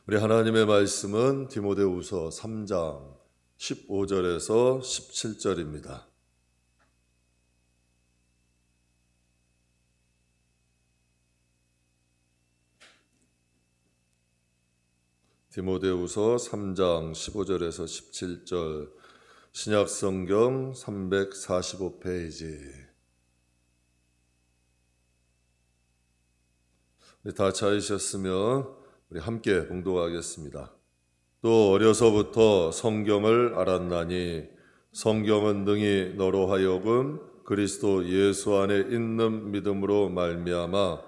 우리 하나님의 말씀은 디모데후서 3장 15절에서 17절입니다. 디모데후서 3장 15절에서 17절, 신약성경 345페이지. 다 찾으셨으면 우리 함께 봉독하겠습니다. 또 어려서부터 성경을 알았나니 성경은 능히 너로 하여금 그리스도 예수 안에 있는 믿음으로 말미암아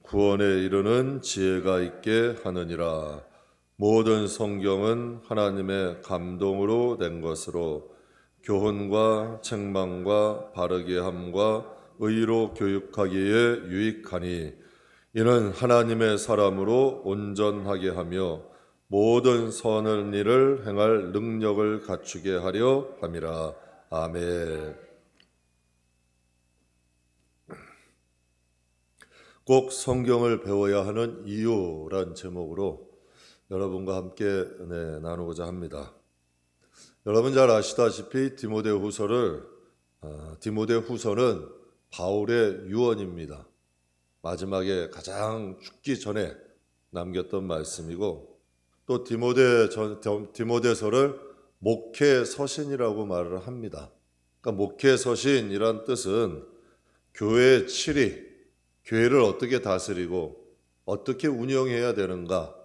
구원에 이르는 지혜가 있게 하느니라. 모든 성경은 하나님의 감동으로 된 것으로 교훈과 책망과 바르게 함과 의로 교육하기에 유익하니 이는 하나님의 사람으로 온전하게 하며 모든 선한 일을 행할 능력을 갖추게 하려 함이라. 아멘. 꼭 성경을 배워야 하는 이유란 제목으로 여러분과 함께 나누고자 합니다. 여러분 잘 아시다시피 디모데후서는 바울의 유언입니다. 마지막에 가장 죽기 전에 남겼던 말씀이고, 또 디모데서를 목회서신이라고 말을 합니다. 그러니까 목회서신이란 뜻은 교회의 치리, 교회를 어떻게 다스리고 어떻게 운영해야 되는가,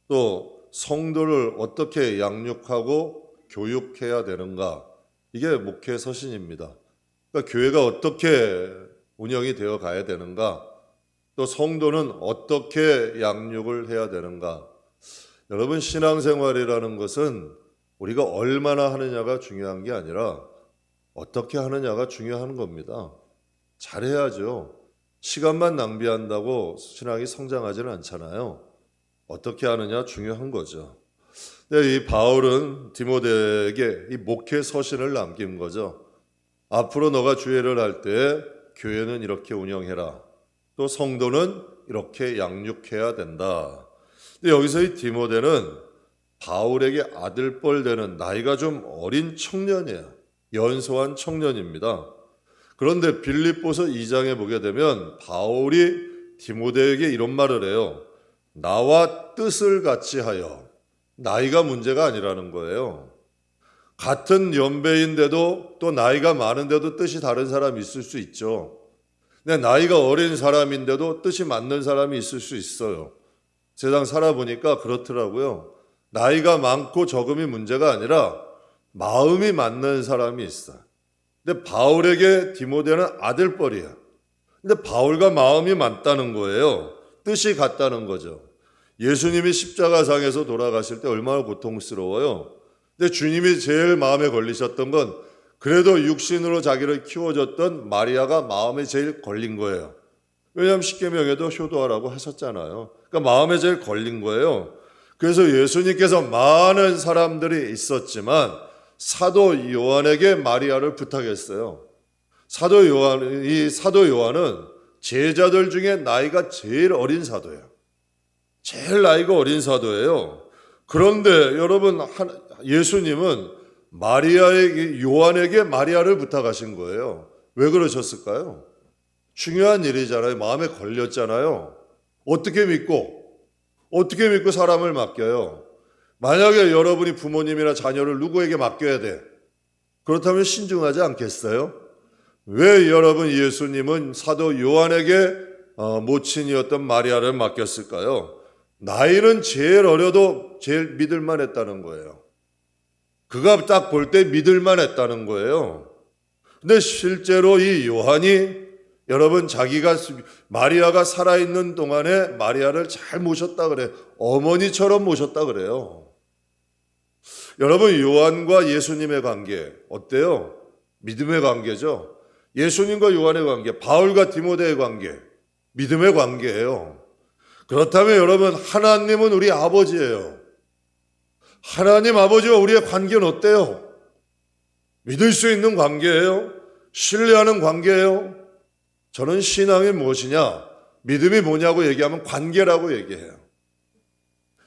또 성도를 어떻게 양육하고 교육해야 되는가, 이게 목회서신입니다. 그러니까 교회가 어떻게 운영이 되어 가야 되는가, 또 성도는 어떻게 양육을 해야 되는가. 여러분, 신앙생활이라는 것은 우리가 얼마나 하느냐가 중요한 게 아니라 어떻게 하느냐가 중요한 겁니다. 잘해야죠. 시간만 낭비한다고 신앙이 성장하지는 않잖아요. 어떻게 하느냐 중요한 거죠. 근데 이 바울은 디모데에게 이 목회 서신을 남긴 거죠. 앞으로 너가 주일을 할 때 교회는 이렇게 운영해라. 또 성도는 이렇게 양육해야 된다. 근데 여기서 이 디모데는 바울에게 아들뻘 되는 나이가 좀 어린 청년이에요. 연소한 청년입니다. 그런데 빌립보서 2장에 보게 되면 바울이 디모데에게 이런 말을 해요. 나와 뜻을 같이 하여. 나이가 문제가 아니라는 거예요. 같은 연배인데도 또 나이가 많은데도 뜻이 다른 사람이 있을 수 있죠. 근데 나이가 어린 사람인데도 뜻이 맞는 사람이 있을 수 있어요. 세상 살아보니까 그렇더라고요. 나이가 많고 적음이 문제가 아니라 마음이 맞는 사람이 있어요. 근데 바울에게 디모데는 아들뻘이야. 근데 바울과 마음이 맞다는 거예요. 뜻이 같다는 거죠. 예수님이 십자가상에서 돌아가실 때 얼마나 고통스러워요. 근데 주님이 제일 마음에 걸리셨던 건 그래도 육신으로 자기를 키워줬던 마리아가 마음에 제일 걸린 거예요. 왜냐하면 십계명에도 효도하라고 하셨잖아요. 그러니까 마음에 제일 걸린 거예요. 그래서 예수님께서 많은 사람들이 있었지만 사도 요한에게 마리아를 부탁했어요. 사도 요한은 제자들 중에 나이가 제일 어린 사도예요. 제일 나이가 어린 사도예요. 그런데 여러분, 예수님은 요한에게 마리아를 부탁하신 거예요. 왜 그러셨을까요? 중요한 일이잖아요. 마음에 걸렸잖아요. 어떻게 믿고 사람을 맡겨요? 만약에 여러분이 부모님이나 자녀를 누구에게 맡겨야 돼? 그렇다면 신중하지 않겠어요? 왜 여러분 예수님은 사도 요한에게 모친이었던 마리아를 맡겼을까요? 나이는 제일 어려도 제일 믿을만 했다는 거예요. 그가 딱 볼 때 믿을만 했다는 거예요. 근데 실제로 이 요한이 여러분 마리아가 살아있는 동안에 마리아를 잘 모셨다 그래요. 어머니처럼 모셨다 그래요. 여러분, 요한과 예수님의 관계 어때요? 믿음의 관계죠. 예수님과 요한의 관계, 바울과 디모데의 관계, 믿음의 관계예요. 그렇다면 여러분, 하나님은 우리 아버지예요. 하나님 아버지와 우리의 관계는 어때요? 믿을 수 있는 관계예요? 신뢰하는 관계예요? 저는 신앙이 무엇이냐? 믿음이 뭐냐고 얘기하면 관계라고 얘기해요.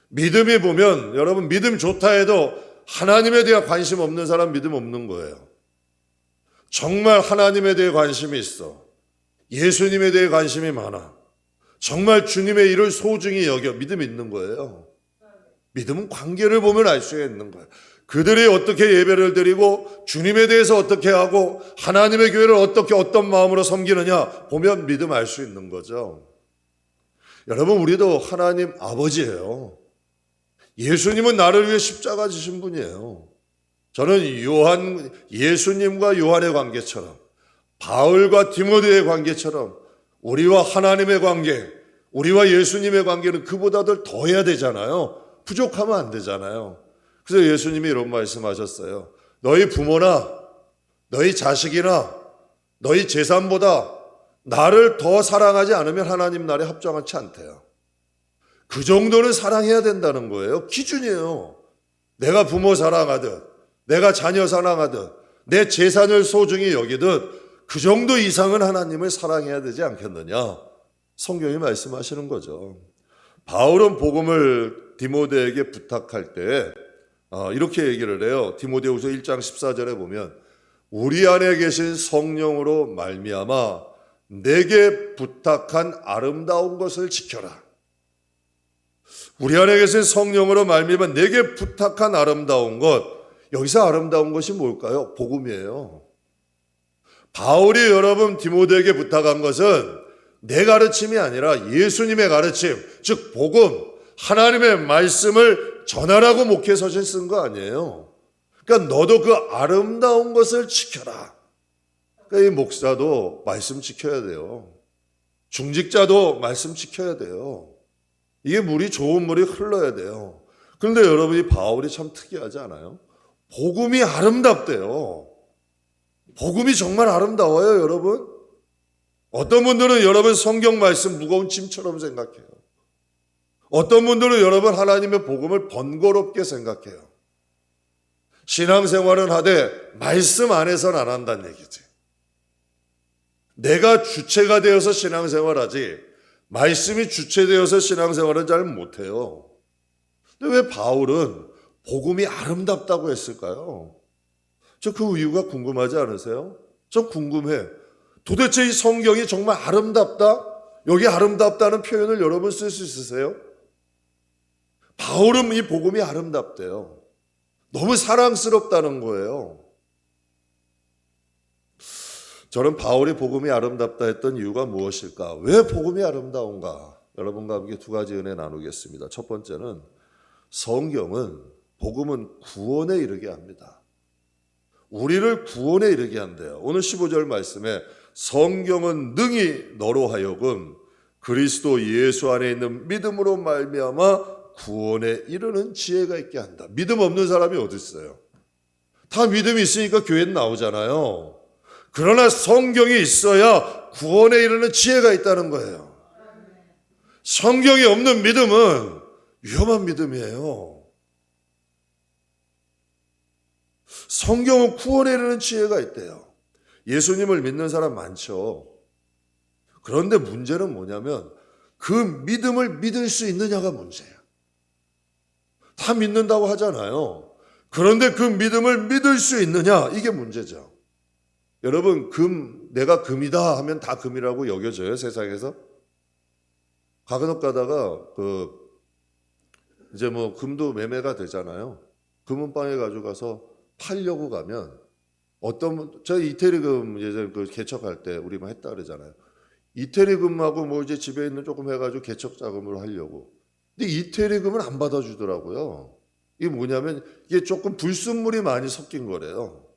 믿음이 보면 여러분 믿음 좋다 해도 하나님에 대한 관심 없는 사람 믿음 없는 거예요. 정말 하나님에 대해 관심이 있어. 예수님에 대해 관심이 많아. 정말 주님의 일을 소중히 여겨 믿음이 있는 거예요. 믿음은 관계를 보면 알 수가 있는 거예요. 그들이 어떻게 예배를 드리고 주님에 대해서 어떻게 하고 하나님의 교회를 어떻게 어떤 마음으로 섬기느냐 보면 믿음 알 수 있는 거죠. 여러분 우리도 하나님 아버지예요. 예수님은 나를 위해 십자가 지신 분이에요. 저는 예수님과 요한의 관계처럼 바울과 디모데의 관계처럼 우리와 하나님의 관계, 우리와 예수님의 관계는 그보다도 더 해야 되잖아요. 부족하면 안 되잖아요. 그래서 예수님이 이런 말씀하셨어요. 너희 부모나 너희 자식이나 너희 재산보다 나를 더 사랑하지 않으면 하나님 나라에 합당하지 않대요. 그 정도는 사랑해야 된다는 거예요. 기준이에요. 내가 부모 사랑하듯 내가 자녀 사랑하듯 내 재산을 소중히 여기듯 그 정도 이상은 하나님을 사랑해야 되지 않겠느냐. 성경이 말씀하시는 거죠. 바울은 복음을 디모데에게 부탁할 때 이렇게 얘기를 해요. 디모데후서 1장 14절에 보면 우리 안에 계신 성령으로 말미암아 내게 부탁한 아름다운 것을 지켜라. 우리 안에 계신 성령으로 말미암아 내게 부탁한 아름다운 것. 여기서 아름다운 것이 뭘까요? 복음이에요. 바울이 여러분 디모데에게 부탁한 것은 내 가르침이 아니라 예수님의 가르침, 즉 복음, 하나님의 말씀을 전하라고 목회서신 쓴 거 아니에요. 그러니까 너도 그 아름다운 것을 지켜라. 그러니까 이 목사도 말씀 지켜야 돼요. 중직자도 말씀 지켜야 돼요. 이게 좋은 물이 흘러야 돼요. 그런데 여러분이 바울이 참 특이하지 않아요? 복음이 아름답대요. 복음이 정말 아름다워요, 여러분. 어떤 분들은 여러분 성경 말씀 무거운 짐처럼 생각해요. 어떤 분들은 여러분 하나님의 복음을 번거롭게 생각해요. 신앙생활은 하되 말씀 안에서는 안 한다는 얘기지. 내가 주체가 되어서 신앙생활하지 말씀이 주체되어서 신앙생활은 잘 못해요. 근데 왜 바울은 복음이 아름답다고 했을까요? 저 그 이유가 궁금하지 않으세요? 저 궁금해. 도대체 이 성경이 정말 아름답다? 여기 아름답다는 표현을 여러분 쓸 수 있으세요? 바울은 이 복음이 아름답대요. 너무 사랑스럽다는 거예요. 저는 바울이 복음이 아름답다 했던 이유가 무엇일까? 왜 복음이 아름다운가? 여러분과 함께 두 가지 은혜 나누겠습니다. 첫 번째는 성경은 복음은 구원에 이르게 합니다. 우리를 구원에 이르게 한대요. 오늘 15절 말씀에 성경은 능히 너로 하여금 그리스도 예수 안에 있는 믿음으로 말미암아 구원에 이르는 지혜가 있게 한다. 믿음 없는 사람이 어디 있어요? 다 믿음이 있으니까 교회는 나오잖아요. 그러나 성경이 있어야 구원에 이르는 지혜가 있다는 거예요. 성경이 없는 믿음은 위험한 믿음이에요. 성경은 구원에 이르는 지혜가 있대요. 예수님을 믿는 사람 많죠. 그런데 문제는 뭐냐면 그 믿음을 믿을 수 있느냐가 문제예요. 다 믿는다고 하잖아요. 그런데 그 믿음을 믿을 수 있느냐, 이게 문제죠. 여러분, 내가 금이다 하면 다 금이라고 여겨져요, 세상에서? 가간혹 가다가 이제 금도 매매가 되잖아요. 금은방에 가져가서 팔려고 가면 저 이태리금 예전에 개척할 때 우리 했다 그러잖아요. 이태리금하고 이제 집에 있는 조금 해가지고 개척 자금으로 하려고. 근데 이태리금은 안 받아주더라고요. 이게 뭐냐면 이게 조금 불순물이 많이 섞인 거래요.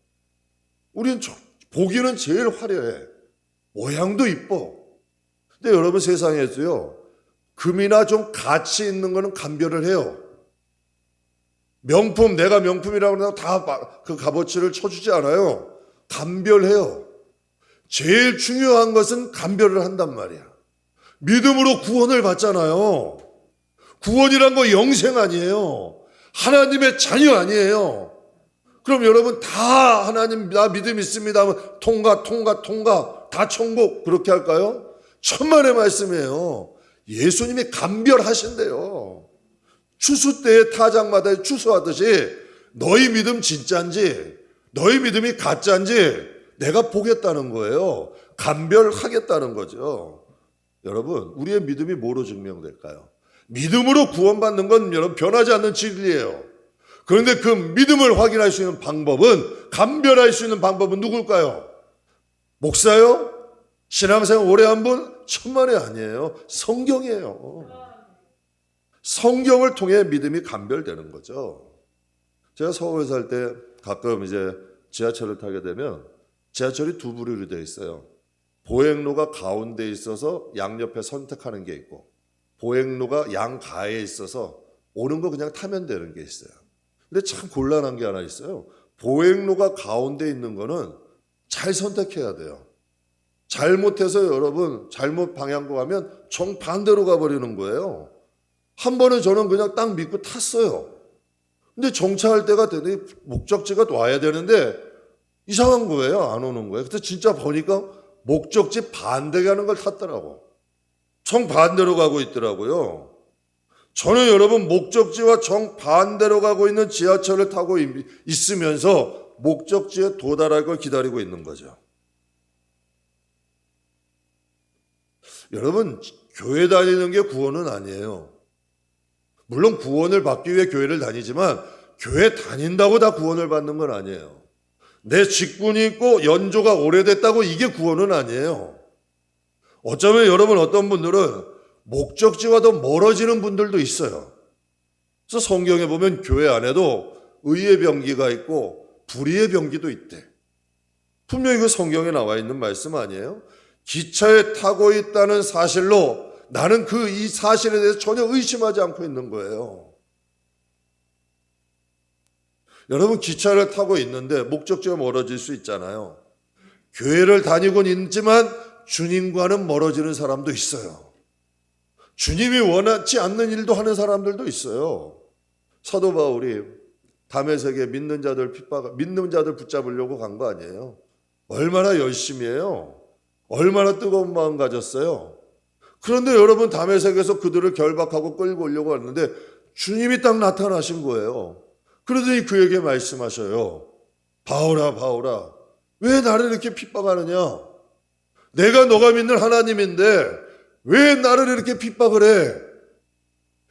우리는 보기는 제일 화려해. 모양도 이뻐. 근데 여러분 세상에서요. 금이나 좀 가치 있는 거는 감별을 해요. 명품, 내가 명품이라고 해서 다 그 값어치를 쳐주지 않아요. 감별해요. 제일 중요한 것은 감별을 한단 말이야. 믿음으로 구원을 받잖아요. 구원이란 거 영생 아니에요. 하나님의 자녀 아니에요. 그럼 여러분 다 하나님 나 믿음 있습니다 하면 통과 다 천국 그렇게 할까요? 천만의 말씀이에요. 예수님이 감별하신대요. 추수 때에 타작마다에 추수하듯이 너희 믿음 진짜인지 너희 믿음이 가짜인지 내가 보겠다는 거예요. 감별하겠다는 거죠. 여러분, 우리의 믿음이 뭐로 증명될까요? 믿음으로 구원받는 건 여러분 변하지 않는 진리예요. 그런데 그 믿음을 확인할 수 있는 방법은, 감별할 수 있는 방법은 누굴까요? 목사요? 신앙생활 오래 한 분? 천만에 아니에요. 성경이에요. 성경을 통해 믿음이 감별되는 거죠. 제가 서울에 살 때 가끔 이제 지하철을 타게 되면 지하철이 두 부류로 되어 있어요. 보행로가 가운데 있어서 양옆에 선택하는 게 있고, 보행로가 양가에 있어서 오는 거 그냥 타면 되는 게 있어요. 근데 참 곤란한 게 하나 있어요. 보행로가 가운데 있는 거는 잘 선택해야 돼요. 잘못해서 여러분 잘못 방향으로 가면 정반대로 가버리는 거예요. 한 번은 저는 그냥 딱 믿고 탔어요. 근데 정차할 때가 되더니 목적지가 와야 되는데 이상한 거예요. 안 오는 거예요. 그래서 진짜 보니까 목적지 반대 가는 걸 탔더라고. 정반대로 가고 있더라고요. 저는 여러분 목적지와 정반대로 가고 있는 지하철을 타고 있으면서 목적지에 도달할 걸 기다리고 있는 거죠. 여러분, 교회 다니는 게 구원은 아니에요. 물론 구원을 받기 위해 교회를 다니지만 교회 다닌다고 다 구원을 받는 건 아니에요. 내 직분이 있고 연조가 오래됐다고 이게 구원은 아니에요. 어쩌면 여러분 어떤 분들은 목적지와 더 멀어지는 분들도 있어요. 그래서 성경에 보면 교회 안에도 의의 병기가 있고 불의의 병기도 있대. 분명히 그 성경에 나와 있는 말씀 아니에요? 기차에 타고 있다는 사실로 나는 이 사실에 대해서 전혀 의심하지 않고 있는 거예요. 여러분, 기차를 타고 있는데 목적지가 멀어질 수 있잖아요. 교회를 다니고는 있지만 주님과는 멀어지는 사람도 있어요. 주님이 원하지 않는 일도 하는 사람들도 있어요. 사도 바울이 다메섹에 믿는 자들 붙잡으려고 간 거 아니에요? 얼마나 열심히 해요? 얼마나 뜨거운 마음 가졌어요? 그런데 여러분, 다메섹에서 그들을 결박하고 끌고 오려고 하는데 주님이 딱 나타나신 거예요. 그러더니 그에게 말씀하셔요. 바울아, 바울아, 왜 나를 이렇게 핍박하느냐? 내가 너가 믿는 하나님인데 왜 나를 이렇게 핍박을 해?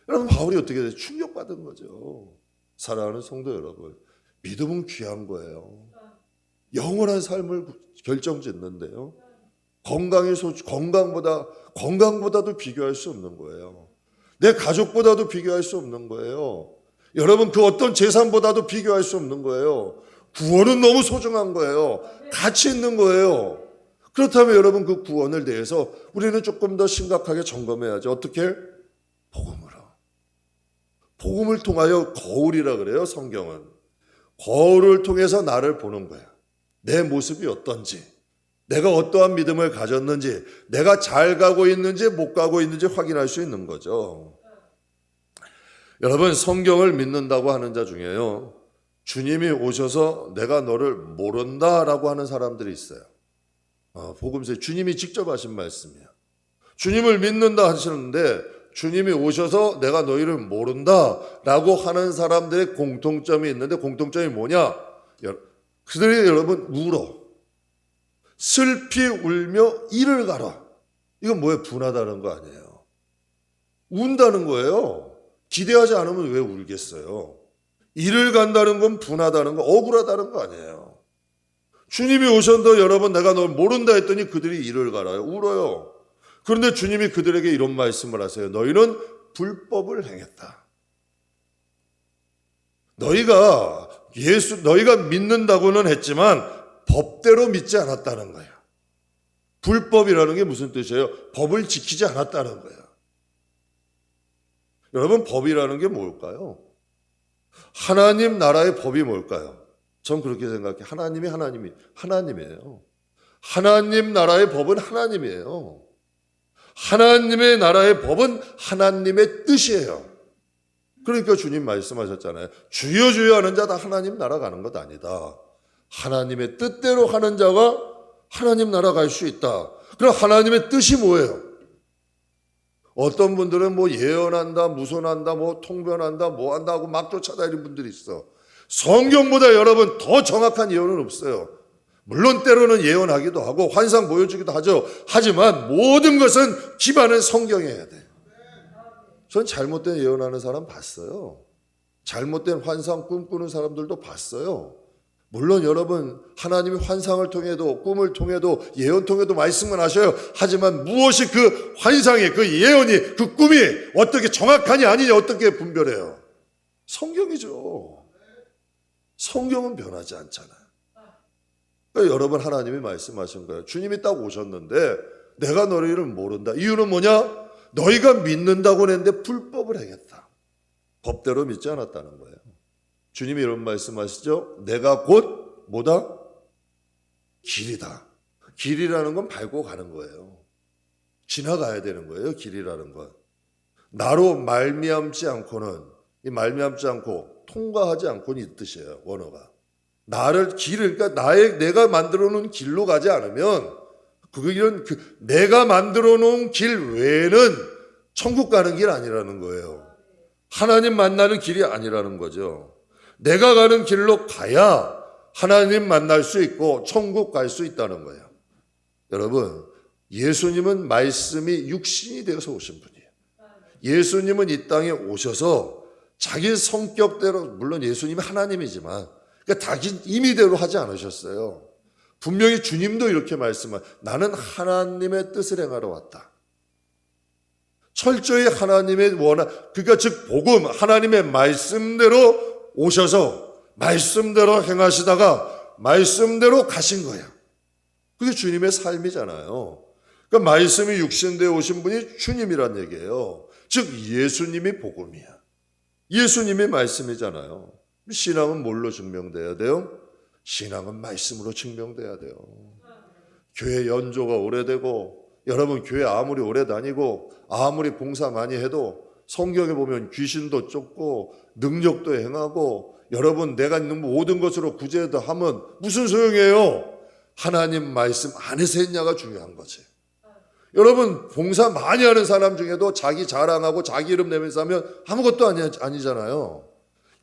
여러분, 바울이 어떻게 돼요? 충격받은 거죠. 사랑하는 성도 여러분, 믿음은 귀한 거예요. 영원한 삶을 결정짓는데요. 건강보다도 비교할 수 없는 거예요. 내 가족보다도 비교할 수 없는 거예요. 여러분, 그 어떤 재산보다도 비교할 수 없는 거예요. 구원은 너무 소중한 거예요. 가치 있는 거예요. 그렇다면 여러분, 그 구원을 대해서 우리는 조금 더 심각하게 점검해야죠. 어떻게? 복음으로. 복음을 통하여 거울이라 그래요, 성경은. 거울을 통해서 나를 보는 거예요. 내 모습이 어떤지, 내가 어떠한 믿음을 가졌는지, 내가 잘 가고 있는지 못 가고 있는지 확인할 수 있는 거죠. 여러분, 성경을 믿는다고 하는 자 중에요, 주님이 오셔서 내가 너를 모른다라고 하는 사람들이 있어요. 복음서에 주님이 직접 하신 말씀이에요. 주님을 믿는다 하시는데 주님이 오셔서 내가 너희를 모른다라고 하는 사람들의 공통점이 있는데, 공통점이 뭐냐? 그들이 여러분 울어. 슬피 울며 이를 가라. 이건 뭐예요? 분하다는 거 아니에요. 운다는 거예요. 기대하지 않으면 왜 울겠어요? 이를 간다는 건 분하다는 거, 억울하다는 거 아니에요. 주님이 오셨는데 여러분 내가 널 모른다 했더니 그들이 이를 갈아요. 울어요. 그런데 주님이 그들에게 이런 말씀을 하세요. 너희는 불법을 행했다. 너희가 믿는다고는 했지만 법대로 믿지 않았다는 거예요. 불법이라는 게 무슨 뜻이에요? 법을 지키지 않았다는 거예요. 여러분, 법이라는 게 뭘까요? 하나님 나라의 법이 뭘까요? 전 그렇게 생각해요. 하나님이에요. 하나님 나라의 법은 하나님이에요. 하나님의 나라의 법은 하나님의 뜻이에요. 그러니까 주님 말씀하셨잖아요. 주여 주여 하는 자 다 하나님 나라 가는 것 아니다. 하나님의 뜻대로 하는 자가 하나님 나라 갈 수 있다. 그럼 하나님의 뜻이 뭐예요? 어떤 분들은 뭐 예언한다, 무손한다, 뭐 통변한다, 뭐 한다 하고 막 쫓아다니는 분들이 있어. 성경보다 여러분 더 정확한 예언은 없어요. 물론 때로는 예언하기도 하고 환상 보여주기도 하죠. 하지만 모든 것은 기반은 성경에 해야 돼. 전 잘못된 예언하는 사람 봤어요. 잘못된 환상 꿈꾸는 사람들도 봤어요. 물론 여러분 하나님이 환상을 통해도 꿈을 통해도 예언 통해도 말씀을 하셔요. 하지만 무엇이 그 환상이 그 예언이 그 꿈이 어떻게 정확하니 아니냐 어떻게 분별해요? 성경이죠. 성경은 변하지 않잖아요. 그러니까 여러분 하나님이 말씀하신 거예요. 주님이 딱 오셨는데 내가 너희를 모른다. 이유는 뭐냐? 너희가 믿는다고 했는데 불법을 행했다. 법대로 믿지 않았다는 거예요. 주님이 이런 말씀하시죠. 내가 곧 뭐다? 길이다. 길이라는 건 밟고 가는 거예요. 지나가야 되는 거예요. 길이라는 건. 나로 말미암지 않고는 이 말미암지 않고 통과하지 않고는 이 뜻이에요. 원어가. 나를 길을 그러니까 내가 만들어 놓은 길로 가지 않으면 그 길은 내가 만들어 놓은 길 외에는 천국 가는 길 아니라는 거예요. 하나님 만나는 길이 아니라는 거죠. 내가 가는 길로 가야 하나님 만날 수 있고 천국 갈 수 있다는 거예요. 여러분, 예수님은 말씀이 육신이 되어서 오신 분이에요. 예수님은 이 땅에 오셔서 자기 성격대로, 물론 예수님이 하나님이지만 그러니까 자기 임의대로 하지 않으셨어요. 분명히 주님도 이렇게 말씀하셨어요. 나는 하나님의 뜻을 행하러 왔다. 철저히 하나님의 그러니까 즉 복음, 하나님의 말씀대로 오셔서 말씀대로 행하시다가 말씀대로 가신 거야. 그게 주님의 삶이잖아요. 그러니까 말씀이 육신되어 오신 분이 주님이란 얘기예요. 즉 예수님이 복음이야. 예수님이 말씀이잖아요. 신앙은 뭘로 증명돼야 돼요? 신앙은 말씀으로 증명돼야 돼요. 교회 연조가 오래되고 여러분 교회 아무리 오래 다니고 아무리 봉사 많이 해도 성경에 보면 귀신도 쫓고 능력도 행하고 여러분 내가 있는 모든 것으로 구제도 하면 무슨 소용이에요? 하나님 말씀 안에서 했냐가 중요한 거지. 여러분 봉사 많이 하는 사람 중에도 자기 자랑하고 자기 이름 내면서 하면 아무것도 아니잖아요.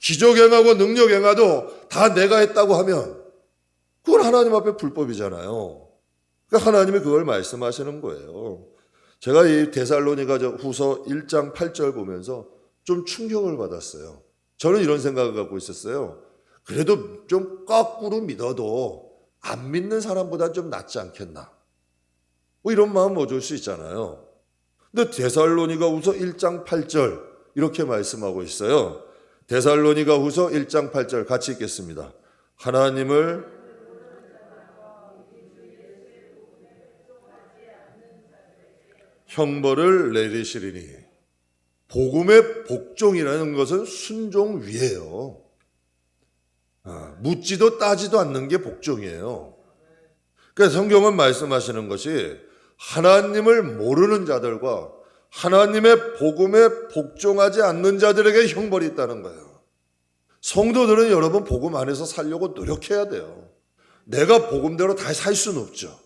기적 행하고 능력 행하도 다 내가 했다고 하면 그건 하나님 앞에 불법이잖아요. 그러니까 하나님이 그걸 말씀하시는 거예요. 제가 이 데살로니가 후서 1장 8절 보면서 좀 충격을 받았어요. 저는 이런 생각을 갖고 있었어요. 그래도 좀 거꾸로 믿어도 안 믿는 사람보다 좀 낫지 않겠나. 뭐 이런 마음 얻을 수 있잖아요. 근데 데살로니가 후서 1장 8절 이렇게 말씀하고 있어요. 데살로니가 후서 1장 8절 같이 읽겠습니다. 하나님을 형벌을 내리시리니 복음의 복종이라는 것은 순종 위에요. 묻지도 따지도 않는 게 복종이에요. 그래서 성경은 말씀하시는 것이 하나님을 모르는 자들과 하나님의 복음에 복종하지 않는 자들에게 형벌이 있다는 거예요. 성도들은 여러분 복음 안에서 살려고 노력해야 돼요. 내가 복음대로 다 살 수는 없죠.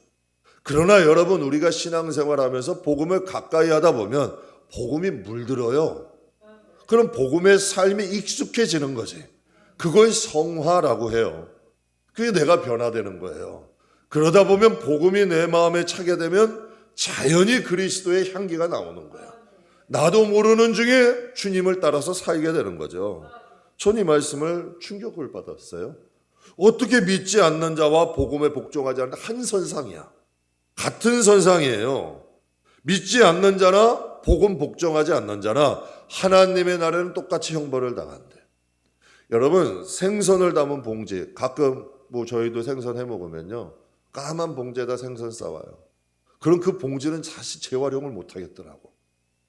그러나 여러분 우리가 신앙생활하면서 복음을 가까이 하다 보면 복음이 물들어요. 그럼 복음의 삶이 익숙해지는 거지. 그걸 성화라고 해요. 그게 내가 변화되는 거예요. 그러다 보면 복음이 내 마음에 차게 되면 자연히 그리스도의 향기가 나오는 거예요. 나도 모르는 중에 주님을 따라서 살게 되는 거죠. 전 이 말씀을 충격을 받았어요. 어떻게 믿지 않는 자와 복음에 복종하지 않는 한 선상이야. 같은 선상이에요. 믿지 않는 자나 복음 복종하지 않는 자나 하나님의 나라는 똑같이 형벌을 당한대. 여러분 생선을 담은 봉지 가끔 뭐 저희도 생선 해 먹으면요 까만 봉지에다 생선 싸와요. 그럼 그 봉지는 사실 재활용을 못 하겠더라고.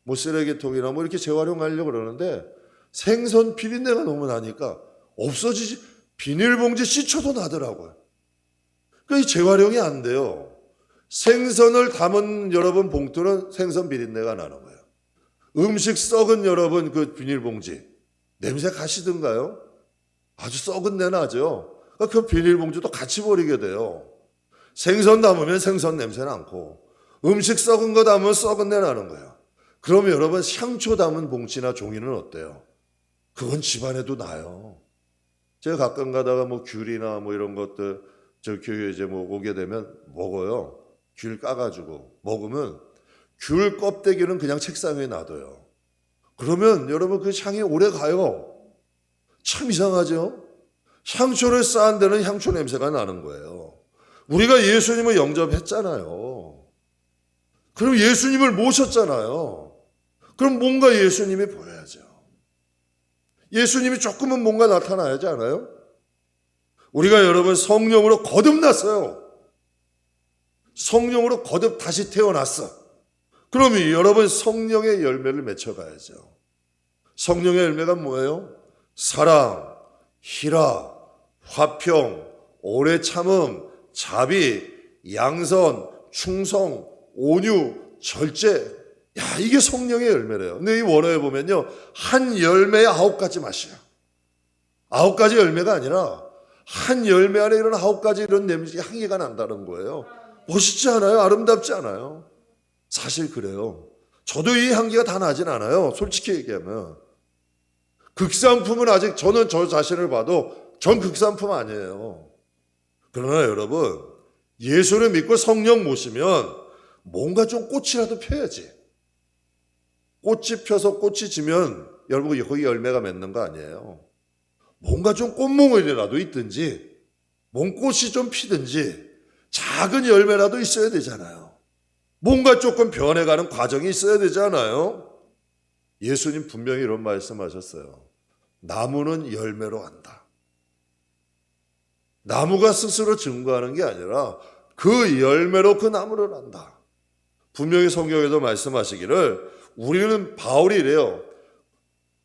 뭐 쓰레기통이나 뭐 이렇게 재활용하려고 그러는데 생선 비린내가 너무 나니까 없어지지 비닐봉지 씻혀도 나더라고요. 그러니까 재활용이 안 돼요. 생선을 담은 여러분 봉투는 생선 비린내가 나는 거예요. 음식 썩은 여러분 그 비닐봉지 냄새 가시던가요? 아주 썩은 내 나죠. 그 비닐봉지도 같이 버리게 돼요. 생선 담으면 생선 냄새 나고 음식 썩은 거 담으면 썩은 내 나는 거예요. 그러면 여러분 향초 담은 봉지나 종이는 어때요? 그건 집안에도 나요. 제가 가끔 가다가 뭐 귤이나 뭐 이런 것들 저 교회 이제 뭐 오게 되면 먹어요. 귤 까가지고 먹으면 귤 껍데기는 그냥 책상 위에 놔둬요. 그러면 여러분 그 향이 오래 가요. 참 이상하죠? 향초를 쌓은 데는 향초 냄새가 나는 거예요. 우리가 예수님을 영접했잖아요. 그럼 예수님을 모셨잖아요. 그럼 뭔가 예수님이 보여야죠. 예수님이 조금은 뭔가 나타나야지 않아요? 우리가 여러분 성령으로 거듭났어요. 성령으로 거듭 다시 태어났어. 그러면 여러분 성령의 열매를 맺혀가야죠. 성령의 열매가 뭐예요? 사랑, 희락, 화평, 오래 참음, 자비, 양선, 충성, 온유, 절제. 야, 이게 성령의 열매래요. 근데 이 원어에 보면요, 한 열매에 9가지 맛이야. 9가지 열매가 아니라 한 열매 안에 이런 9가지 이런 냄새, 향기가 난다는 거예요. 멋있지 않아요? 아름답지 않아요? 사실 그래요. 저도 이 향기가 다 나진 않아요. 솔직히 얘기하면. 극상품은 아직 저는 저 자신을 봐도 전 극상품 아니에요. 그러나 여러분, 예수를 믿고 성령 모시면 뭔가 좀 꽃이라도 펴야지. 꽃이 펴서 꽃이 지면 여러분 거기 열매가 맺는 거 아니에요. 뭔가 좀 꽃몽울이라도 있든지 몸꽃이 좀 피든지 작은 열매라도 있어야 되잖아요. 뭔가 조금 변해가는 과정이 있어야 되잖아요. 예수님 분명히 이런 말씀하셨어요. 나무는 열매로 안다. 나무가 스스로 증거하는 게 아니라 그 열매로 그 나무를 안다. 분명히 성경에도 말씀하시기를 우리는 바울이 이래요.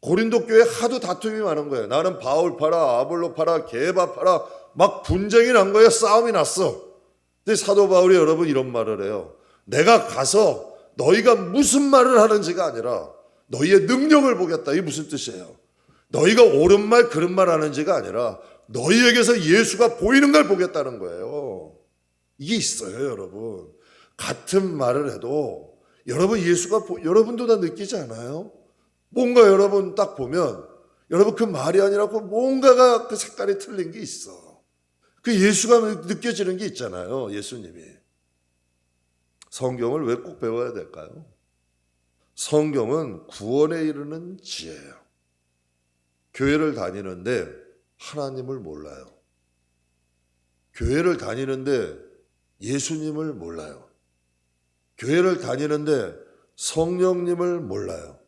고린도 교회 하도 다툼이 많은 거예요. 나는 바울 파라, 아볼로 파라, 게바 파라 막 분쟁이 난 거예요. 싸움이 났어. 근데 사도 바울이 여러분 이런 말을 해요. 내가 가서 너희가 무슨 말을 하는지가 아니라 너희의 능력을 보겠다. 이게 무슨 뜻이에요? 너희가 옳은 말 그런 말 하는지가 아니라 너희에게서 예수가 보이는 걸 보겠다는 거예요. 이게 있어요, 여러분. 같은 말을 해도 여러분 예수가 여러분도 다 느끼지 않아요? 뭔가 여러분 딱 보면 여러분 그 말이 아니라 뭔가가 그 색깔이 틀린 게 있어. 그 예수가 느껴지는 게 있잖아요. 예수님이. 성경을 왜 꼭 배워야 될까요? 성경은 구원에 이르는 지혜예요. 교회를 다니는데 하나님을 몰라요. 교회를 다니는데 예수님을 몰라요. 교회를 다니는데 성령님을 몰라요.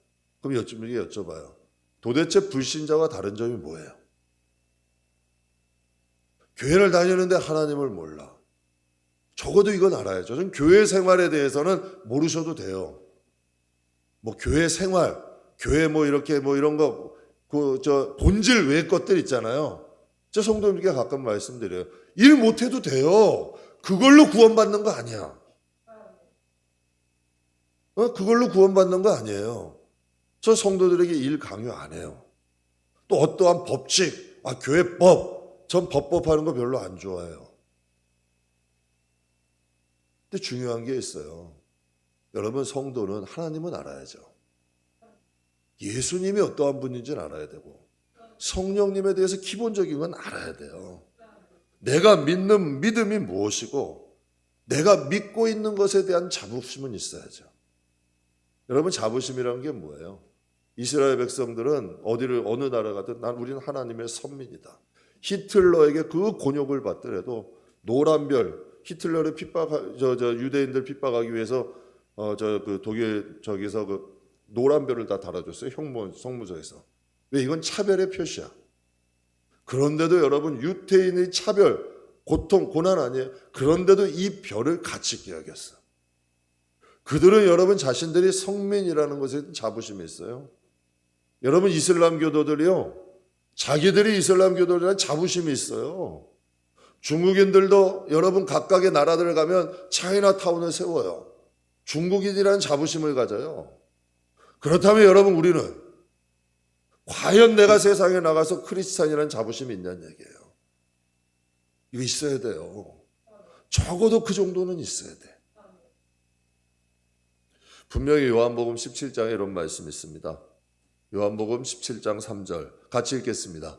그럼 여쭤봐요. 도대체 불신자와 다른 점이 뭐예요? 교회를 다니는데 하나님을 몰라. 적어도 이건 알아야죠. 좀 교회 생활에 대해서는 모르셔도 돼요. 뭐 교회 생활, 교회 뭐 이렇게 뭐 이런 거, 본질 외의 것들 있잖아요. 저 성도님께 가끔 말씀드려요. 일 못해도 돼요. 그걸로 구원받는 거 아니야. 그걸로 구원받는 거 아니에요. 저 성도들에게 일 강요 안 해요. 또 어떠한 법칙, 교회법, 전 법하는 거 별로 안 좋아해요. 근데 중요한 게 있어요. 여러분 성도는 하나님은 알아야죠. 예수님이 어떠한 분인지는 알아야 되고 성령님에 대해서 기본적인 건 알아야 돼요. 내가 믿는 믿음이 무엇이고 내가 믿고 있는 것에 대한 자부심은 있어야죠. 여러분 자부심이라는 게 뭐예요? 이스라엘 백성들은 어느 나라 가든 우리는 하나님의 선민이다. 히틀러에게 그 곤욕을 받더라도 노란별 히틀러를 유대인들 핍박하기 위해서 독일 저기서 그 노란별을 다 달아줬어요. 성무서에서. 왜? 이건 차별의 표시야. 그런데도 여러분 유태인의 차별, 고통, 고난 아니에요. 그런데도 이 별을 가치있게 여겼어. 그들은 여러분 자신들이 성민이라는 것에 자부심이 있어요. 여러분 이슬람교도들이요. 자기들이 이슬람교도라는 자부심이 있어요. 중국인들도 여러분 각각의 나라들 가면 차이나타운을 세워요. 중국인이라는 자부심을 가져요. 그렇다면 여러분 우리는 과연 내가 세상에 나가서 크리스찬이라는 자부심이 있냐는 얘기예요. 이거 있어야 돼요. 적어도 그 정도는 있어야 돼. 분명히 요한복음 17장에 이런 말씀이 있습니다. 요한복음 17장 3절 같이 읽겠습니다.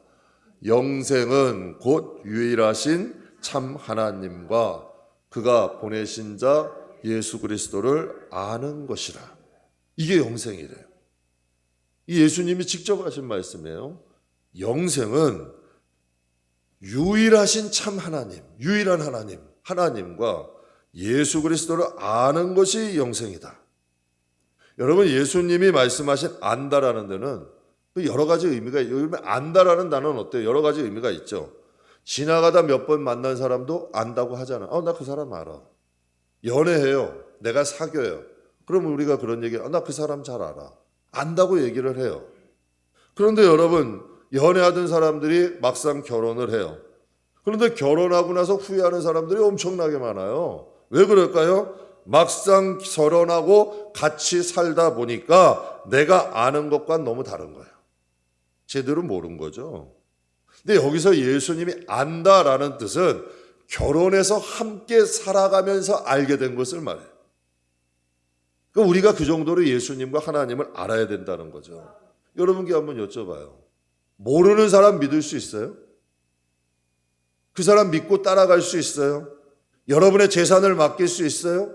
영생은 곧 유일하신 참 하나님과 그가 보내신 자 예수 그리스도를 아는 것이라. 이게 영생이래요. 이 예수님이 직접 하신 말씀이에요. 영생은 유일하신 참 하나님, 유일한 하나님, 하나님과 예수 그리스도를 아는 것이 영생이다. 여러분, 예수님이 말씀하신 안다라는 데는 여러 가지 의미가 있어요. 안다라는 단어는 어때요? 여러 가지 의미가 있죠. 지나가다 몇 번 만난 사람도 안다고 하잖아. 나 그 사람 알아. 연애해요. 내가 사귀어요. 그러면 우리가 그런 얘기, 나 그 사람 잘 알아. 안다고 얘기를 해요. 그런데 여러분, 연애하던 사람들이 막상 결혼을 해요. 그런데 결혼하고 나서 후회하는 사람들이 엄청나게 많아요. 왜 그럴까요? 막상 결혼하고 같이 살다 보니까 내가 아는 것과 너무 다른 거예요. 제대로 모른 거죠. 근데 여기서 예수님이 안다라는 뜻은 결혼해서 함께 살아가면서 알게 된 것을 말해요. 그러니까 우리가 그 정도로 예수님과 하나님을 알아야 된다는 거죠. 여러분께 한번 여쭤봐요. 모르는 사람 믿을 수 있어요? 그 사람 믿고 따라갈 수 있어요? 여러분의 재산을 맡길 수 있어요?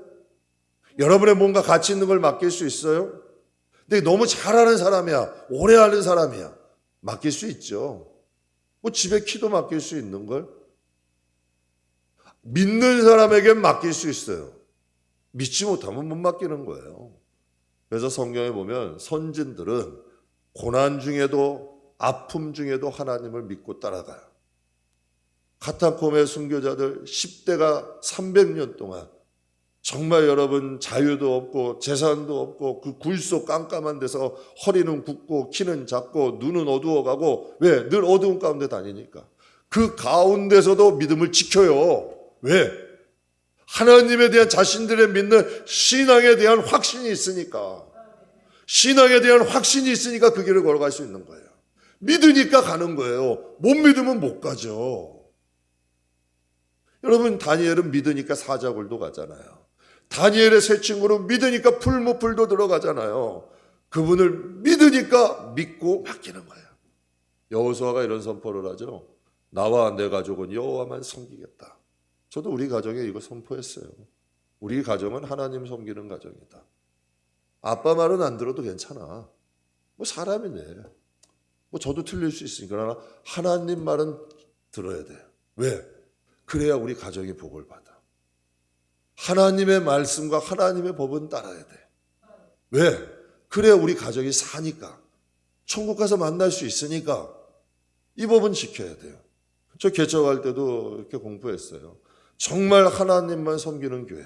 여러분의 뭔가 가치 있는 걸 맡길 수 있어요? 근데 너무 잘하는 사람이야, 오래 하는 사람이야, 맡길 수 있죠. 뭐 집에 키도 맡길 수 있는 걸. 믿는 사람에겐 맡길 수 있어요. 믿지 못하면 못 맡기는 거예요. 그래서 성경에 보면 선진들은 고난 중에도 아픔 중에도 하나님을 믿고 따라가요. 카타콤의 순교자들 10대가 300년 동안 정말 여러분 자유도 없고 재산도 없고 그 굴속 깜깜한 데서 허리는 굽고 키는 작고 눈은 어두워가고, 왜? 늘 어두운 가운데 다니니까. 그 가운데서도 믿음을 지켜요. 왜? 하나님에 대한 자신들의 믿는 신앙에 대한 확신이 있으니까. 신앙에 대한 확신이 있으니까 그 길을 걸어갈 수 있는 거예요. 믿으니까 가는 거예요. 못 믿으면 못 가죠. 여러분, 다니엘은 믿으니까 사자굴도 가잖아요. 다니엘의 세 친구는 믿으니까 풀무풀도 들어가잖아요. 그분을 믿으니까 믿고 맡기는 거예요. 여호수아가 이런 선포를 하죠. 나와 내 가족은 여호와만 섬기겠다. 저도 우리 가정에 이거 선포했어요. 우리 가정은 하나님 섬기는 가정이다. 아빠 말은 안 들어도 괜찮아. 뭐 사람이네. 뭐 저도 틀릴 수 있으니까. 그러나 하나님 말은 들어야 돼. 왜? 그래야 우리 가정이 복을 받아. 하나님의 말씀과 하나님의 법은 따라야 돼. 왜? 그래야 우리 가정이 사니까. 천국 가서 만날 수 있으니까. 이 법은 지켜야 돼요. 저 개척할 때도 이렇게 공부했어요. 정말 하나님만 섬기는 교회.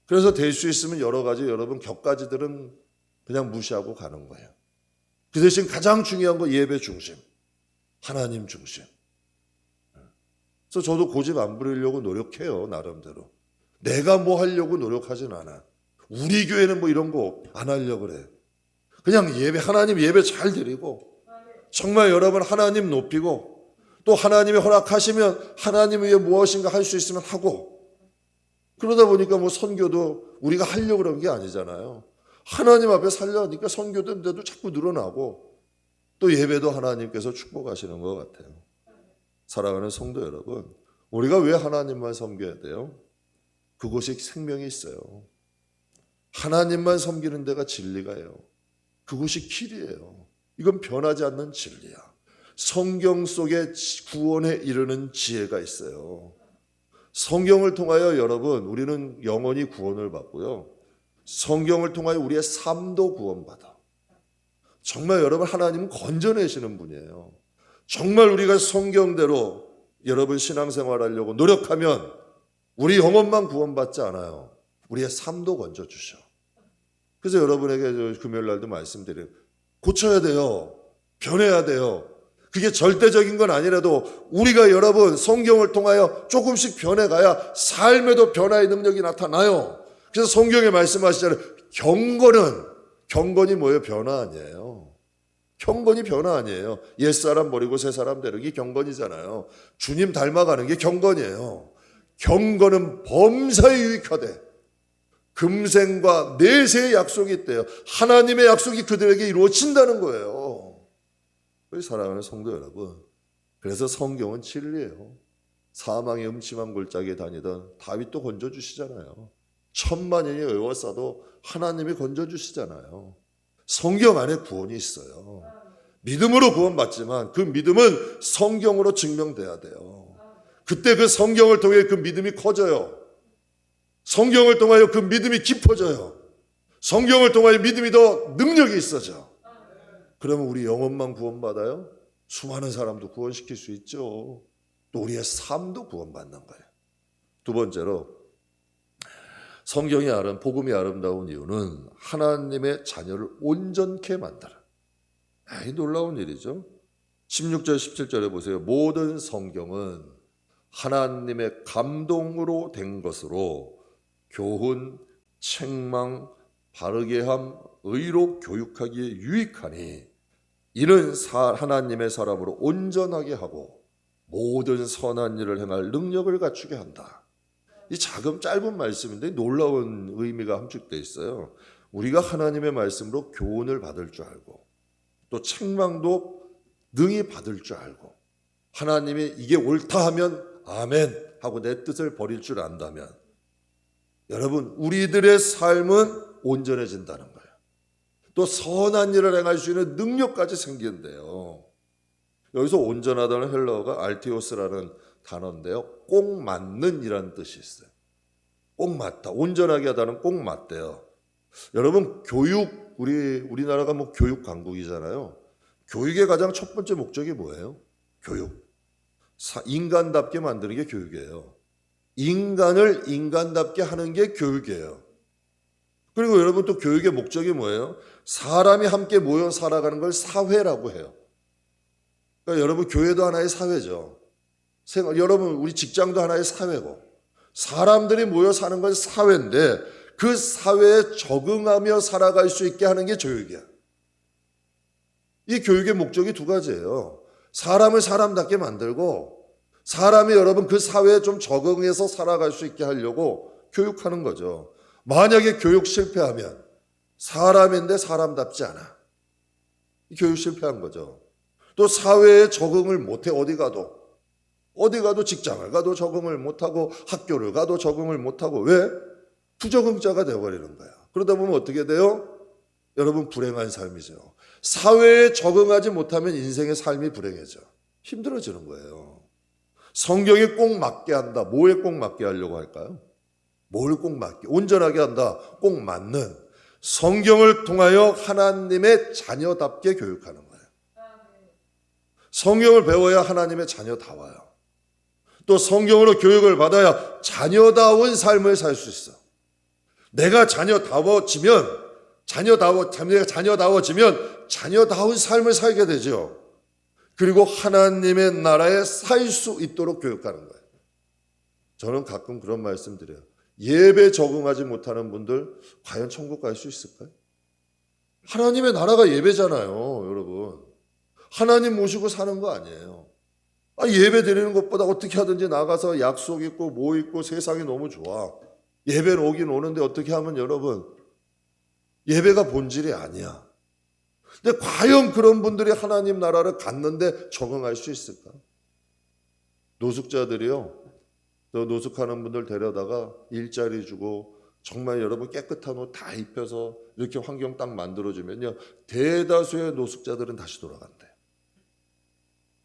그래서 될 수 있으면 여러 가지 여러분 격가지들은 그냥 무시하고 가는 거예요. 그 대신 가장 중요한 거 예배 중심. 하나님 중심. 그래서 저도 고집 안 부리려고 노력해요. 나름대로. 내가 뭐 하려고 노력하진 않아. 우리 교회는 뭐 이런 거 안 하려고 그래. 그냥 예배, 하나님 예배 잘 드리고 정말 여러분 하나님 높이고 또 하나님이 허락하시면 하나님 위해 무엇인가 할 수 있으면 하고, 그러다 보니까 뭐 선교도 우리가 하려고 그런 게 아니잖아요. 하나님 앞에 살려니까 선교된데도 자꾸 늘어나고 또 예배도 하나님께서 축복하시는 것 같아요. 사랑하는 성도 여러분, 우리가 왜 하나님만 섬겨야 돼요? 그곳이 생명이 있어요. 하나님만 섬기는 데가 진리가요. 그곳이 길이에요. 이건 변하지 않는 진리야. 성경 속에 구원에 이르는 지혜가 있어요. 성경을 통하여 여러분 우리는 영원히 구원을 받고요. 성경을 통하여 우리의 삶도 구원받아. 정말 여러분 하나님은 건져내시는 분이에요. 정말 우리가 성경대로 여러분 신앙생활하려고 노력하면 우리 영혼만 구원받지 않아요. 우리의 삶도 건져주셔. 그래서 여러분에게 금요일 날도 말씀드려요. 고쳐야 돼요. 변해야 돼요. 그게 절대적인 건 아니라도 우리가 여러분 성경을 통하여 조금씩 변해가야 삶에도 변화의 능력이 나타나요. 그래서 성경에 말씀하시잖아요. 경건이 뭐예요? 변화 아니에요. 경건이 변화 아니에요. 옛사람 버리고 새사람 되는 경건이잖아요. 주님 닮아가는 게 경건이에요. 경건은 범사에 유익하되 금생과 내세의 약속이 있대요. 하나님의 약속이 그들에게 이루어진다는 거예요. 우리 사랑하는 성도 여러분, 그래서 성경은 진리예요. 사망의 음침한 골짜기에 다니던 다윗도 건져주시잖아요. 천만인이 에워싸도 하나님이 건져주시잖아요. 성경 안에 구원이 있어요. 믿음으로 구원받지만 그 믿음은 성경으로 증명돼야 돼요. 그때 그 성경을 통해 그 믿음이 커져요. 성경을 통하여 그 믿음이 깊어져요. 성경을 통하여 믿음이 더 능력이 있어져. 그러면 우리 영혼만 구원받아요? 수많은 사람도 구원시킬 수 있죠. 또 우리의 삶도 구원받는 거예요. 두 번째로 성경이 복음이 아름다운 이유는 하나님의 자녀를 온전케 만들어. 이 놀라운 일이죠. 16절 17절에 보세요. 모든 성경은 하나님의 감동으로 된 것으로 교훈, 책망, 바르게 함, 의로 교육하기에 유익하니 이는 하나님의 사람으로 온전하게 하고 모든 선한 일을 행할 능력을 갖추게 한다. 이 작은 짧은 말씀인데 놀라운 의미가 함축되어 있어요. 우리가 하나님의 말씀으로 교훈을 받을 줄 알고 또 책망도 능히 받을 줄 알고 하나님이 이게 옳다 하면 아멘 하고 내 뜻을 버릴 줄 안다면 여러분 우리들의 삶은 온전해진다는 거예요. 또 선한 일을 행할 수 있는 능력까지 생긴대요. 여기서 온전하다는 헬라어가 알티오스라는 단어인데요. 꼭 맞는 이라는 뜻이 있어요. 꼭 맞다. 온전하게 하다는 꼭 맞대요. 여러분 교육 우리나라가 교육 강국이잖아요. 교육의 가장 첫 번째 목적이 뭐예요? 교육. 인간답게 만드는 게 교육이에요. 인간을 인간답게 하는 게 교육이에요. 그리고 여러분 또 교육의 목적이 뭐예요? 사람이 함께 모여 살아가는 걸 사회라고 해요. 그러니까 여러분 교회도 하나의 사회죠. 여러분 우리 직장도 하나의 사회고 사람들이 모여 사는 건 사회인데 그 사회에 적응하며 살아갈 수 있게 하는 게 교육이야. 이 교육의 목적이 두 가지예요. 사람을 사람답게 만들고 사람이 여러분 그 사회에 좀 적응해서 살아갈 수 있게 하려고 교육하는 거죠. 만약에 교육 실패하면 사람인데 사람답지 않아. 교육 실패한 거죠. 또 사회에 적응을 못해 어디 가도 직장을 가도 적응을 못하고 학교를 가도 적응을 못하고 왜? 부적응자가 되어버리는 거야. 그러다 보면 어떻게 돼요? 여러분 불행한 삶이죠. 사회에 적응하지 못하면 인생의 삶이 불행해져. 힘들어지는 거예요. 성경이 꼭 맞게 한다. 뭐에 꼭 맞게 하려고 할까요? 뭘 꼭 맞게? 온전하게 한다. 꼭 맞는 성경을 통하여 하나님의 자녀답게 교육하는 거예요. 성경을 배워야 하나님의 자녀다워요. 또 성경으로 교육을 받아야 자녀다운 삶을 살 수 있어. 내가 자녀다워지면 자녀다운 삶을 살게 되죠. 그리고 하나님의 나라에 살 수 있도록 교육하는 거예요. 저는 가끔 그런 말씀 드려요. 예배 적응하지 못하는 분들 과연 천국 갈 수 있을까요? 하나님의 나라가 예배잖아요, 여러분. 하나님 모시고 사는 거 아니에요. 예배 드리는 것보다 어떻게 하든지 나가서 약속 있고 뭐 있고 세상이 너무 좋아. 예배는 오긴 오는데 어떻게 하면 여러분 예배가 본질이 아니야. 근데 과연 그런 분들이 하나님 나라를 갔는데 적응할 수 있을까? 노숙자들이요. 노숙하는 분들 데려다가 일자리 주고 정말 여러분 깨끗한 옷 다 입혀서 이렇게 환경 딱 만들어주면요. 대다수의 노숙자들은 다시 돌아간대요.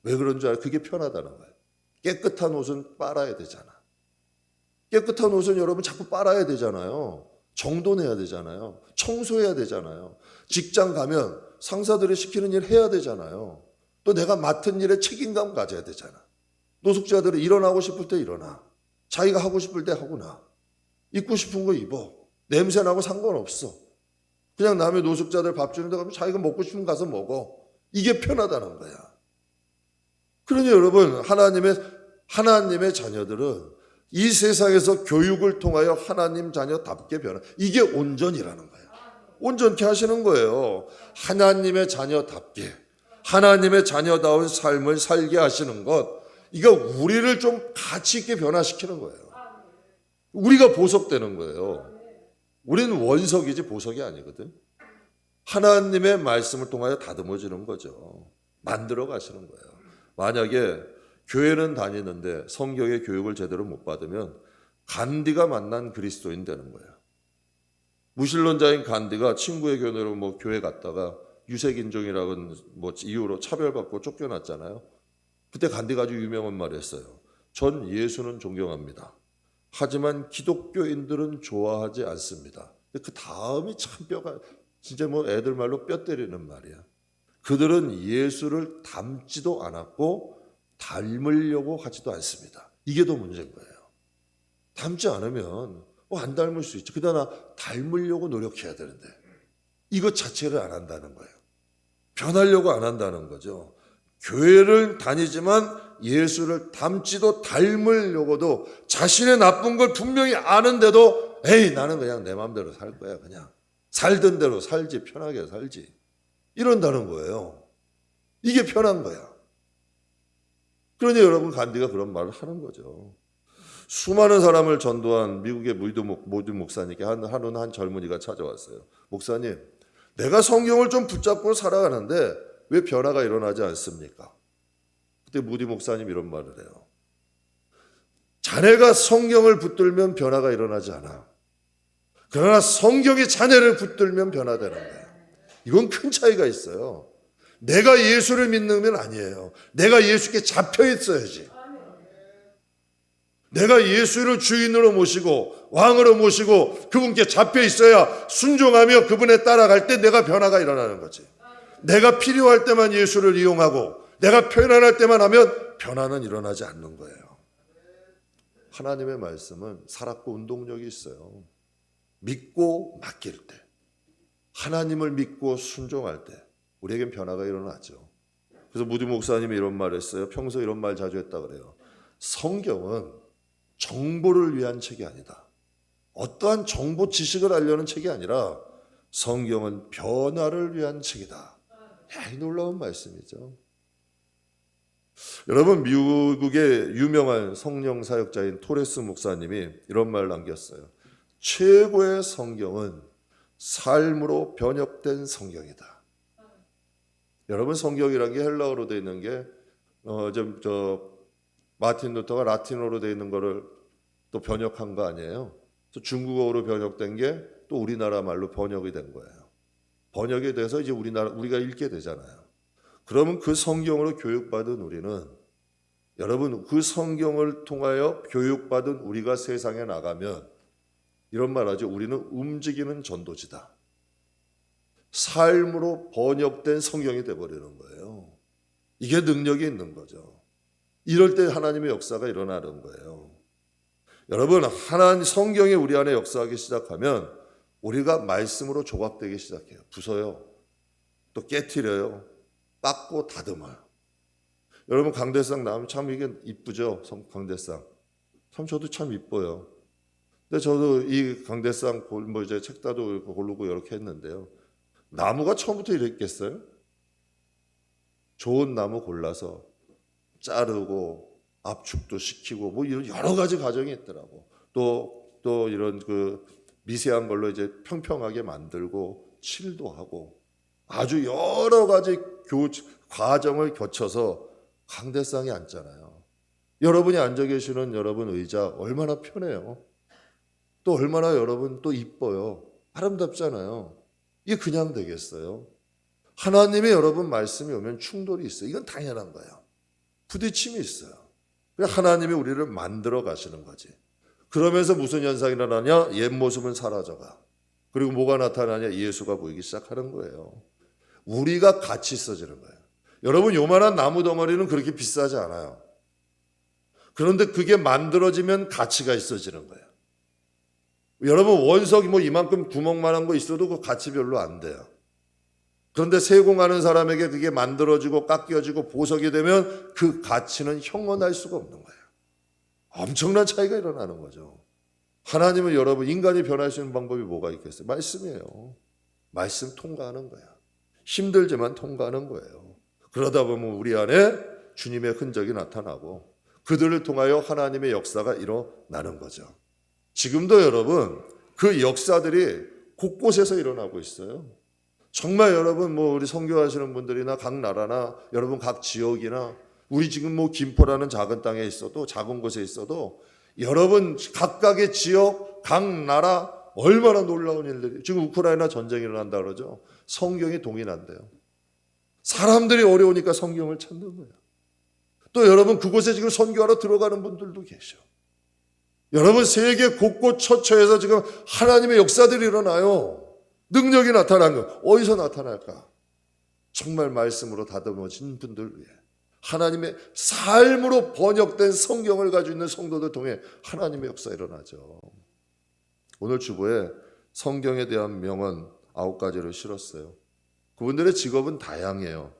왜 그런 줄 알아요? 그게 편하다는 거예요. 깨끗한 옷은 빨아야 되잖아. 깨끗한 옷은 여러분 자꾸 빨아야 되잖아요. 정돈해야 되잖아요. 청소해야 되잖아요. 직장 가면 상사들이 시키는 일 해야 되잖아요. 또 내가 맡은 일에 책임감 가져야 되잖아. 노숙자들은 일어나고 싶을 때 일어나. 자기가 하고 싶을 때 하고 나. 입고 싶은 거 입어. 냄새나고 상관없어. 그냥 남의 노숙자들 밥 주는 데 가면 자기가 먹고 싶으면 가서 먹어. 이게 편하다는 거야. 그러니 여러분 하나님의 자녀들은 이 세상에서 교육을 통하여 하나님 자녀답게 이게 온전이라는 거예요. 온전케 하시는 거예요. 하나님의 자녀답게 하나님의 자녀다운 삶을 살게 하시는 것, 이거 우리를 좀 가치 있게 변화시키는 거예요. 우리가 보석되는 거예요. 우리는 원석이지 보석이 아니거든. 하나님의 말씀을 통하여 다듬어지는 거죠. 만들어 가시는 거예요. 만약에 교회는 다니는데 성경의 교육을 제대로 못 받으면 간디가 만난 그리스도인 되는 거예요. 무신론자인 간디가 친구의 교회로 교회 갔다가 유색인종이라는 이유로 차별받고 쫓겨났잖아요. 그때 간디가 아주 유명한 말을 했어요. 전 예수는 존경합니다. 하지만 기독교인들은 좋아하지 않습니다. 그 다음이 참 진짜 애들 말로 뼈 때리는 말이야. 그들은 예수를 닮지도 않았고 닮으려고 하지도 않습니다. 이게 더 문제인 거예요. 닮지 않으면 안 닮을 수 있죠. 그러나 닮으려고 노력해야 되는데 이것 자체를 안 한다는 거예요. 변하려고 안 한다는 거죠. 교회를 다니지만 예수를 닮지도 닮으려고도 자신의 나쁜 걸 분명히 아는데도 에이 나는 그냥 내 마음대로 살 거야. 그냥 살던 대로 살지, 편하게 살지, 이런다는 거예요. 이게 편한 거야. 그러니 여러분 간디가 그런 말을 하는 거죠. 수많은 사람을 전도한 미국의 모두 목사님께 한 젊은이가 찾아왔어요. 목사님, 내가 성경을 좀 붙잡고 살아가는데 왜 변화가 일어나지 않습니까? 그때 무디 목사님 이런 말을 해요. 자네가 성경을 붙들면 변화가 일어나지 않아. 그러나 성경이 자네를 붙들면 변화되는 거야. 이건 큰 차이가 있어요. 내가 예수를 믿는 아니에요. 내가 예수께 잡혀 있어야지. 내가 예수를 주인으로 모시고 왕으로 모시고 그분께 잡혀 있어야 순종하며 그분에 따라갈 때 내가 변화가 일어나는 거지. 내가 필요할 때만 예수를 이용하고 내가 편안할 때만 하면 변화는 일어나지 않는 거예요. 하나님의 말씀은 살았고 운동력이 있어요. 믿고 맡길 때, 하나님을 믿고 순종할 때 우리에겐 변화가 일어나죠. 그래서 무디 목사님이 이런 말을 했어요. 평소 이런 말 자주 했다 그래요. 성경은 정보를 위한 책이 아니다. 어떠한 정보 지식을 알려는 책이 아니라 성경은 변화를 위한 책이다. 이 놀라운 말씀이죠. 여러분, 미국의 유명한 성령 사역자인 토레스 목사님이 이런 말을 남겼어요. 최고의 성경은 삶으로 번역된 성경이다. 여러분, 성경이라는 게 헬라어로 되어 있는 게 마틴 루터가 라틴어로 되어 있는 거를 또 번역한 거 아니에요? 또 중국어로 번역된 게 또 우리나라 말로 번역이 된 거예요. 번역이 돼서 이제 우리가 읽게 되잖아요. 그러면 그 성경으로 교육받은 우리는, 여러분, 그 성경을 통하여 교육받은 우리가 세상에 나가면 이런 말 하죠. 우리는 움직이는 전도지다. 삶으로 번역된 성경이 돼버리는 거예요. 이게 능력이 있는 거죠. 이럴 때 하나님의 역사가 일어나는 거예요. 여러분, 하나님 성경이 우리 안에 역사하기 시작하면 우리가 말씀으로 조각되기 시작해요. 부숴요. 또 깨트려요. 깎고 다듬어요. 여러분, 강대상 나오면 참 이게 이쁘죠? 강대상. 참 저도 참 이뻐요. 근데 저도 이 강대상 이제 책다도 고르고 이렇게 했는데요. 나무가 처음부터 이랬겠어요? 좋은 나무 골라서 자르고 압축도 시키고 이런 여러 가지 과정이 있더라고. 또 이런 미세한 걸로 이제 평평하게 만들고 칠도 하고 아주 여러 가지 과정을 거쳐서 강대상에 앉잖아요. 여러분이 앉아 계시는 여러분 의자 얼마나 편해요. 또 얼마나 여러분 또 이뻐요. 아름답잖아요. 이게 그냥 되겠어요? 하나님의 여러분 말씀이 오면 충돌이 있어요. 이건 당연한 거예요. 부딪힘이 있어요. 하나님이 우리를 만들어 가시는 거지. 그러면서 무슨 현상이 일어나냐? 옛 모습은 사라져가. 그리고 뭐가 나타나냐? 예수가 보이기 시작하는 거예요. 우리가 같이 있어지는 거예요. 여러분, 요만한 나무 덩어리는 그렇게 비싸지 않아요. 그런데 그게 만들어지면 가치가 있어지는 거예요. 여러분, 원석이 이만큼 구멍만한 거 있어도 그 가치 별로 안 돼요. 그런데 세공하는 사람에게 그게 만들어지고 깎여지고 보석이 되면 그 가치는 형언할 수가 없는 거예요. 엄청난 차이가 일어나는 거죠. 하나님은 여러분, 인간이 변할 수 있는 방법이 뭐가 있겠어요? 말씀이에요. 말씀 통과하는 거야. 힘들지만 통과하는 거예요. 그러다 보면 우리 안에 주님의 흔적이 나타나고 그들을 통하여 하나님의 역사가 일어나는 거죠. 지금도 여러분, 그 역사들이 곳곳에서 일어나고 있어요. 정말 여러분 우리 선교하시는 분들이나 각 나라나 여러분 각 지역이나 우리 지금 김포라는 작은 땅에 있어도 작은 곳에 있어도 여러분 각각의 지역 각 나라 얼마나 놀라운 일들이 지금 우크라이나 전쟁이 일어난다 그러죠. 성경이 동일한데요. 사람들이 어려우니까 성경을 찾는 거예요. 또 여러분 그곳에 지금 선교하러 들어가는 분들도 계셔. 여러분 세계 곳곳 처처에서 지금 하나님의 역사들이 일어나요. 능력이 나타난 거 어디서 나타날까? 정말 말씀으로 다듬어진 분들 위해 하나님의 삶으로 번역된 성경을 가지고 있는 성도들 통해 하나님의 역사 일어나죠. 오늘 주보에 성경에 대한 명언 9가지를 실었어요. 그분들의 직업은 다양해요.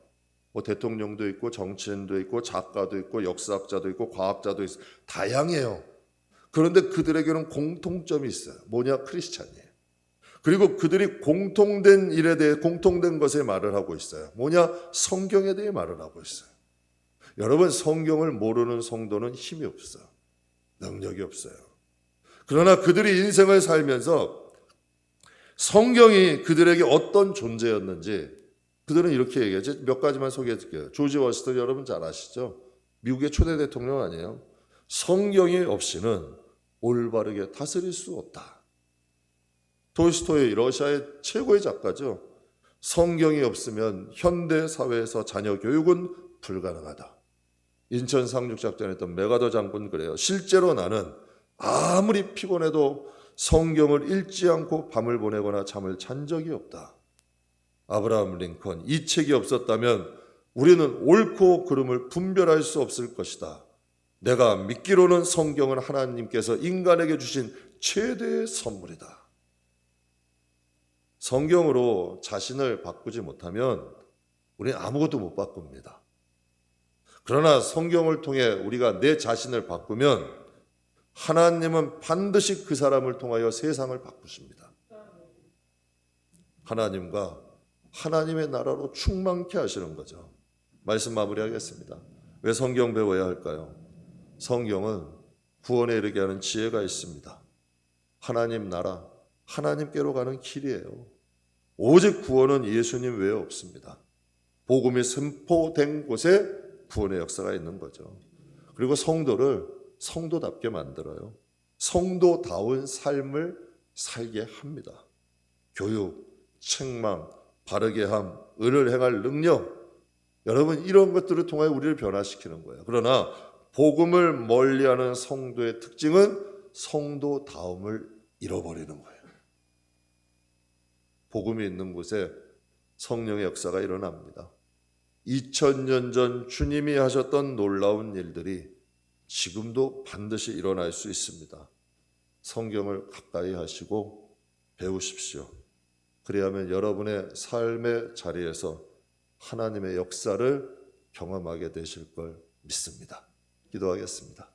대통령도 있고 정치인도 있고 작가도 있고 역사학자도 있고 과학자도 있어요. 다양해요. 그런데 그들에게는 공통점이 있어요. 뭐냐? 크리스찬이에요. 그리고 그들이 공통된 일에 대해 공통된 것에 말을 하고 있어요. 뭐냐? 성경에 대해 말을 하고 있어요. 여러분 성경을 모르는 성도는 힘이 없어요. 능력이 없어요. 그러나 그들이 인생을 살면서 성경이 그들에게 어떤 존재였는지 그들은 이렇게 얘기하죠. 몇 가지만 소개해 드릴게요. 조지 워시턴 여러분 잘 아시죠? 미국의 초대 대통령 아니에요? 성경이 없이는 올바르게 다스릴 수 없다. 톨스토이 러시아의 최고의 작가죠. 성경이 없으면 현대 사회에서 자녀 교육은 불가능하다. 인천 상륙작전에 했던 메가더 장군 그래요. 실제로 나는 아무리 피곤해도 성경을 읽지 않고 밤을 보내거나 잠을 잔 적이 없다. 아브라함 링컨, 이 책이 없었다면 우리는 옳고 그름을 분별할 수 없을 것이다. 내가 믿기로는 성경은 하나님께서 인간에게 주신 최대의 선물이다. 성경으로 자신을 바꾸지 못하면 우리는 아무것도 못 바꿉니다. 그러나 성경을 통해 우리가 내 자신을 바꾸면 하나님은 반드시 그 사람을 통하여 세상을 바꾸십니다. 하나님과 하나님의 나라로 충만케 하시는 거죠. 말씀 마무리하겠습니다. 왜 성경 배워야 할까요? 성경은 구원에 이르게 하는 지혜가 있습니다. 하나님 나라, 하나님께로 가는 길이에요. 오직 구원은 예수님 외에 없습니다. 복음이 선포된 곳에 구원의 역사가 있는 거죠. 그리고 성도를 성도답게 만들어요. 성도다운 삶을 살게 합니다. 교육, 책망, 바르게 함, 의를 행할 능력, 여러분 이런 것들을 통해 우리를 변화시키는 거예요. 그러나 복음을 멀리하는 성도의 특징은 성도다움을 잃어버리는 거예요. 복음이 있는 곳에 성령의 역사가 일어납니다. 2000년 전 주님이 하셨던 놀라운 일들이 지금도 반드시 일어날 수 있습니다. 성경을 가까이 하시고 배우십시오. 그리하면 여러분의 삶의 자리에서 하나님의 역사를 경험하게 되실 걸 믿습니다. 기도하겠습니다.